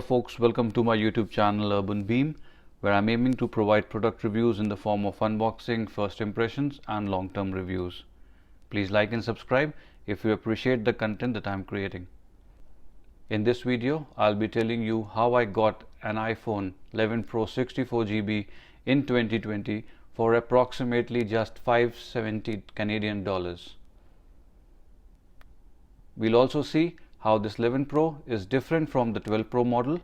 folks, welcome to my YouTube channel Urban Beam, where I'm aiming to provide product reviews in the form of unboxing, first impressions and long-term reviews. Please like and subscribe if you appreciate the content that I'm creating. In this video, I'll be telling you how I got an iPhone 11 Pro 64GB in 2020 for approximately just 570 Canadian dollars. We'll also see how this 11 Pro is different from the 12 Pro model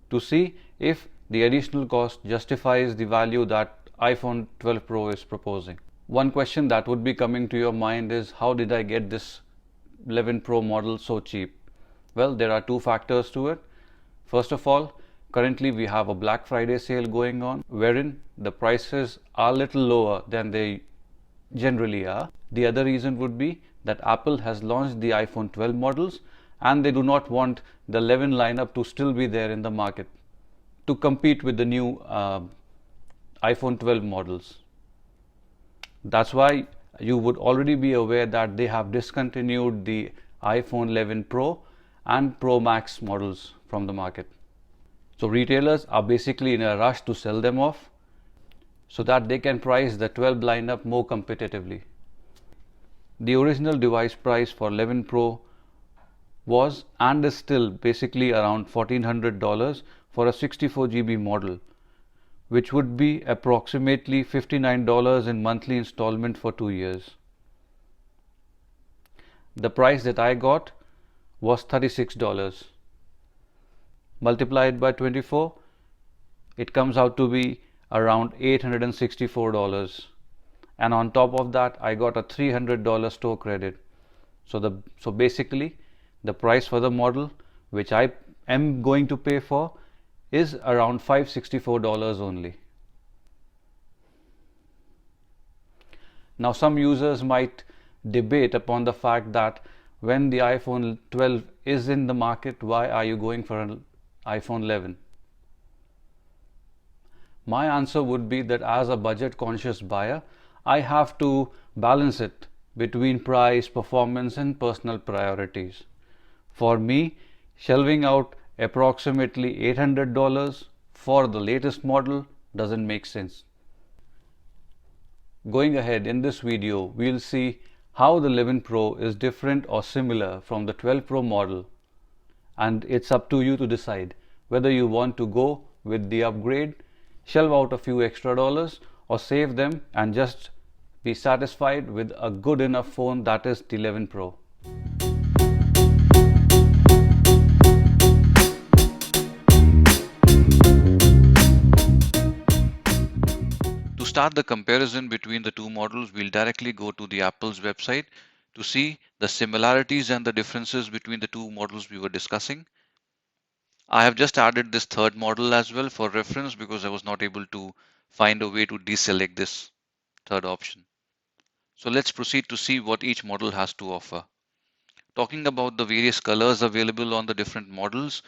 to see if the additional cost justifies the value that iPhone 12 Pro is proposing. One question that would be coming to your mind is, how did I get this 11 Pro model so cheap? Well, there are two factors to it. First of all, currently we have a Black Friday sale going on, wherein the prices are a little lower than they generally are. The other reason would be that Apple has launched the iPhone 12 models and they do not want the 11 lineup to still be there in the market to compete with the new iPhone 12 models. That's why you would already be aware that they have discontinued the iPhone 11 Pro and Pro Max models from the market. So retailers are basically in a rush to sell them off so that they can price the 12 lineup more competitively. The original device price for 11 Pro was and is still basically around $1,400 for a 64GB model, which would be approximately $59 in monthly installment for 2 years. The price that I got was $36. Multiplied by 24, it comes out to be around $864. And on top of that, I got a $300 store credit. So basically, the price for the model, which I am going to pay for, is around $564 only. Now, some users might debate upon the fact that when the iPhone 12 is in the market, why are you going for an iPhone 11? My answer would be that as a budget conscious buyer, I have to balance it between price, performance and personal priorities. For me, shelving out approximately $800 for the latest model doesn't make sense. Going ahead, in this video, we'll see how the 11 Pro is different or similar from the 12 Pro model, and it's up to you to decide whether you want to go with the upgrade, shelve out a few extra dollars, or save them and just be satisfied with a good enough phone that is the 11 Pro. To start the comparison between the two models, we'll directly go to the Apple's website to see the similarities and the differences between the two models we were discussing. I have just added this third model as well for reference because I was not able to find a way to deselect this third option. So let's proceed to see what each model has to offer. Talking about the various colors available on the different models,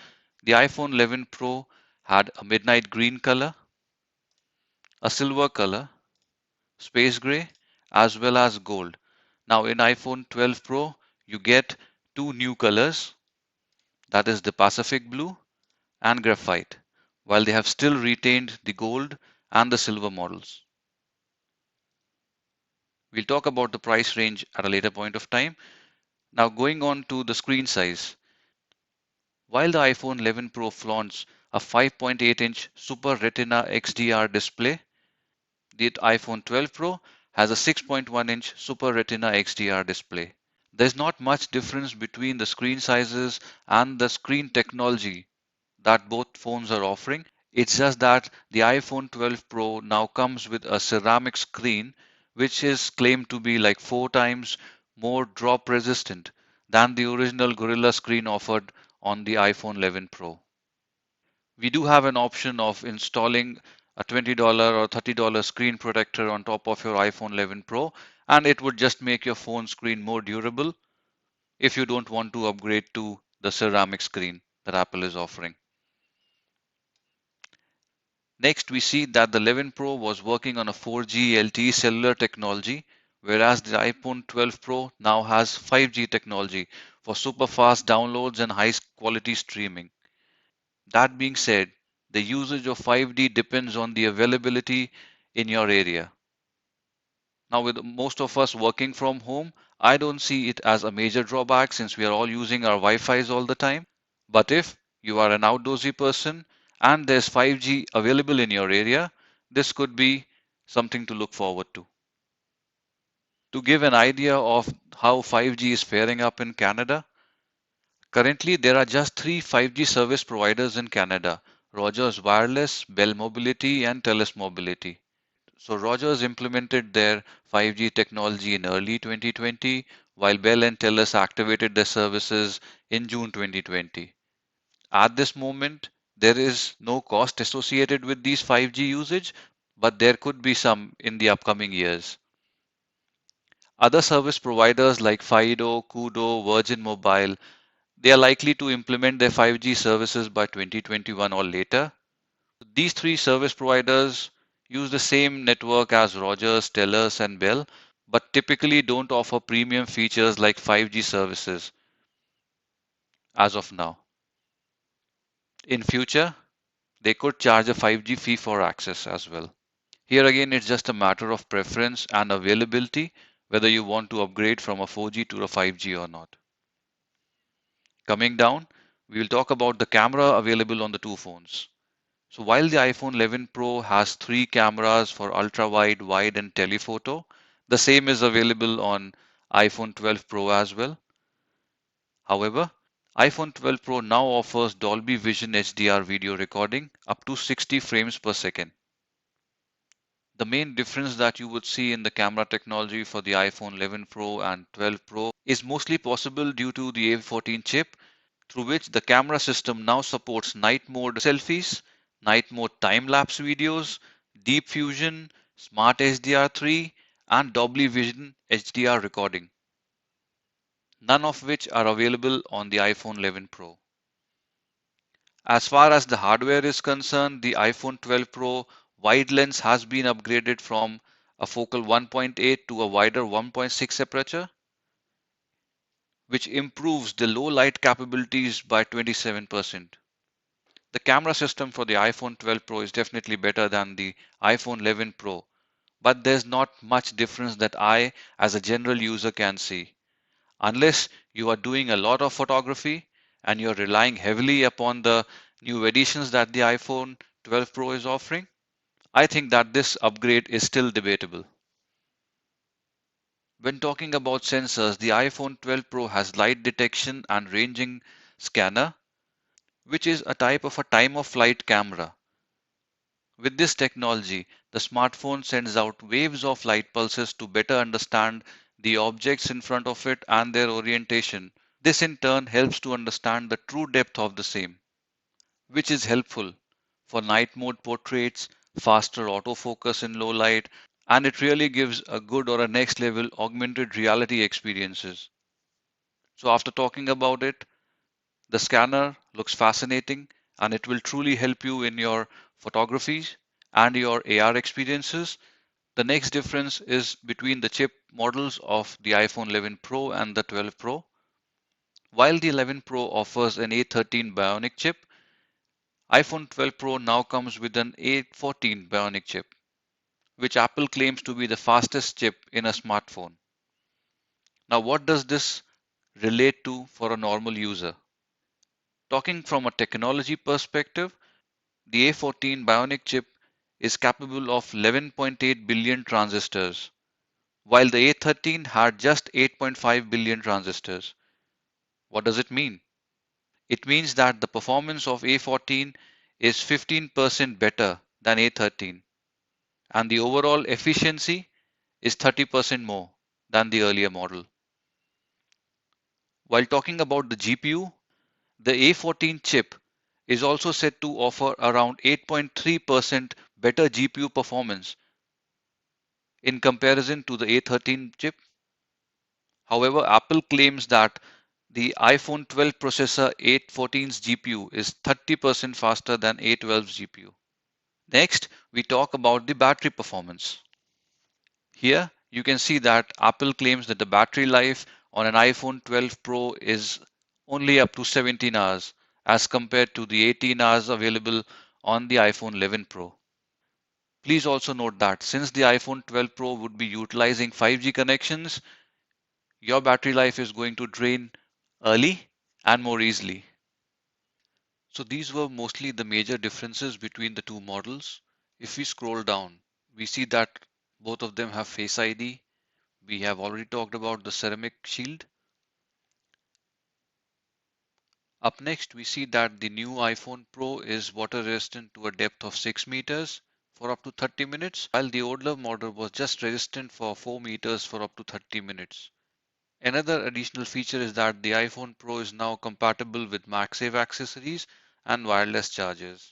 the iPhone 11 Pro had a midnight green color, a silver color, space gray, as well as gold. Now in iPhone 12 Pro, you get two new colors, that is the Pacific blue and graphite, while they have still retained the gold and the silver models. We'll talk about the price range at a later point of time. Now going on to the screen size. While the iPhone 11 Pro flaunts a 5.8-inch Super Retina XDR display, the iPhone 12 Pro has a 6.1-inch Super Retina XDR display. There's not much difference between the screen sizes and the screen technology that both phones are offering. It's just that the iPhone 12 Pro now comes with a ceramic screen, which is claimed to be like 4 times more drop resistant than the original Gorilla screen offered on the iPhone 11 Pro. We do have an option of installing a $20 or $30 screen protector on top of your iPhone 11 Pro, and it would just make your phone screen more durable if you don't want to upgrade to the ceramic screen that Apple is offering. Next, we see that the 11 Pro was working on a 4G LTE cellular technology, whereas the iPhone 12 Pro now has 5G technology for super fast downloads and high quality streaming. That being said, the usage of 5G depends on the availability in your area. Now, with most of us working from home, I don't see it as a major drawback since we are all using our Wi-Fi's all the time. But if you are an outdoorsy person and there's 5G available in your area, this could be something to look forward to. To give an idea of how 5G is faring up in Canada, currently there are just three 5G service providers in Canada: Rogers Wireless, Bell Mobility, and TELUS Mobility. So Rogers implemented their 5G technology in early 2020, while Bell and TELUS activated their services in June 2020. At this moment, there is no cost associated with these 5G usage, but there could be some in the upcoming years. Other service providers like Fido, Koodo, Virgin Mobile, they are likely to implement their 5G services by 2021 or later. These three service providers use the same network as Rogers, TELUS, and Bell, but typically don't offer premium features like 5G services as of now. In future, they could charge a 5G fee for access as well. Here again, it's just a matter of preference and availability whether you want to upgrade from a 4G to a 5G or not. Coming down, we will talk about the camera available on the two phones. So while the iPhone 11 Pro has three cameras for ultra wide, wide, and telephoto, the same is available on iPhone 12 Pro as well. However, iPhone 12 Pro now offers Dolby Vision HDR video recording up to 60 frames per second. The main difference that you would see in the camera technology for the iPhone 11 Pro and 12 Pro is mostly possible due to the A14 chip, through which the camera system now supports night mode selfies, night mode time-lapse videos, deep fusion, smart HDR3, and Dolby Vision HDR recording, none of which are available on the iPhone 11 Pro. As far as the hardware is concerned, the iPhone 12 Pro wide lens has been upgraded from a focal 1.8 to a wider 1.6 aperture, which improves the low light capabilities by 27%. The camera system for the iPhone 12 Pro is definitely better than the iPhone 11 Pro, but there's not much difference that I, as a general user, can see. Unless you are doing a lot of photography and you're relying heavily upon the new editions that the iPhone 12 Pro is offering, I think that this upgrade is still debatable. When talking about sensors, the iPhone 12 Pro has light detection and ranging scanner, which is a type of a time of flight camera. With this technology, the smartphone sends out waves of light pulses to better understand the objects in front of it and their orientation. This in turn helps to understand the true depth of the same, which is helpful for night mode portraits, faster autofocus in low light, and it really gives a good or a next level augmented reality experiences. So after talking about it, the scanner looks fascinating and it will truly help you in your photographies and your AR experiences. The next difference is between the chip models of the iPhone 11 Pro and the 12 Pro. While the 11 Pro offers an A13 Bionic chip, iPhone 12 Pro now comes with an A14 Bionic chip, which Apple claims to be the fastest chip in a smartphone. Now, what does this relate to for a normal user? Talking from a technology perspective, the A14 Bionic chip is capable of 11.8 billion transistors, while the A13 had just 8.5 billion transistors. What does it mean? It means that the performance of A14 is 15% better than A13, and the overall efficiency is 30% more than the earlier model. While talking about the GPU, the A14 chip is also said to offer around 8.3% better GPU performance in comparison to the A13 chip. However, Apple claims that the iPhone 12 processor A14's GPU is 30% faster than A12's GPU. Next, we talk about the battery performance. Here, you can see that Apple claims that the battery life on an iPhone 12 Pro is only up to 17 hours, as compared to the 18 hours available on the iPhone 11 Pro. Please also note that since the iPhone 12 Pro would be utilizing 5G connections, your battery life is going to drain early and more easily. So these were mostly the major differences between the two models. If we scroll down, we see that both of them have Face ID. We have already talked about the ceramic shield. Up next, we see that the new iPhone Pro is water resistant to a depth of 6 meters for up to 30 minutes, while the older model was just resistant for 4 meters for up to 30 minutes. Another additional feature is that the iPhone Pro is now compatible with MagSafe accessories and wireless chargers.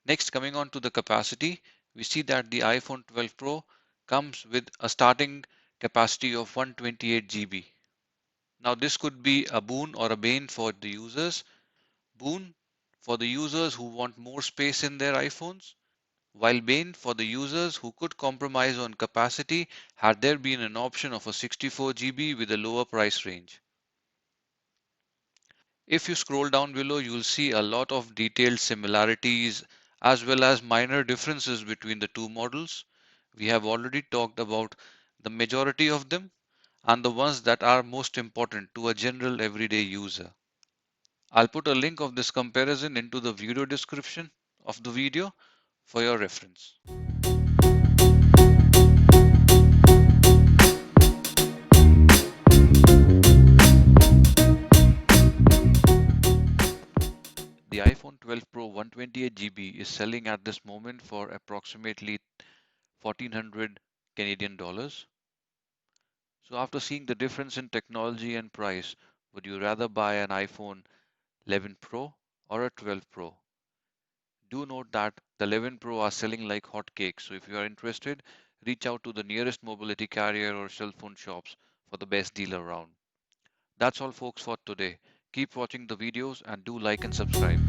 Next, coming on to the capacity, we see that the iPhone 12 Pro comes with a starting capacity of 128 GB. Now, this could be a boon or a bane for the users. Boon for the users who want more space in their iPhones, while bane for the users who could compromise on capacity had there been an option of a 64 GB with a lower price range. If you scroll down below, you'll see a lot of detailed similarities as well as minor differences between the two models. We have already talked about the majority of them and the ones that are most important to a general everyday user. I'll put a link of this comparison into the video description of the video for your reference. The iPhone 12 Pro 128 GB is selling at this moment for approximately 1400 Canadian dollars. So after seeing the difference in technology and price, would you rather buy an iPhone 11 Pro or a 12 Pro? Do note that the 11 Pro are selling like hotcakes. So if you are interested, reach out to the nearest mobility carrier or cell phone shops for the best deal around. That's all folks for today. Keep watching the videos and do like and subscribe.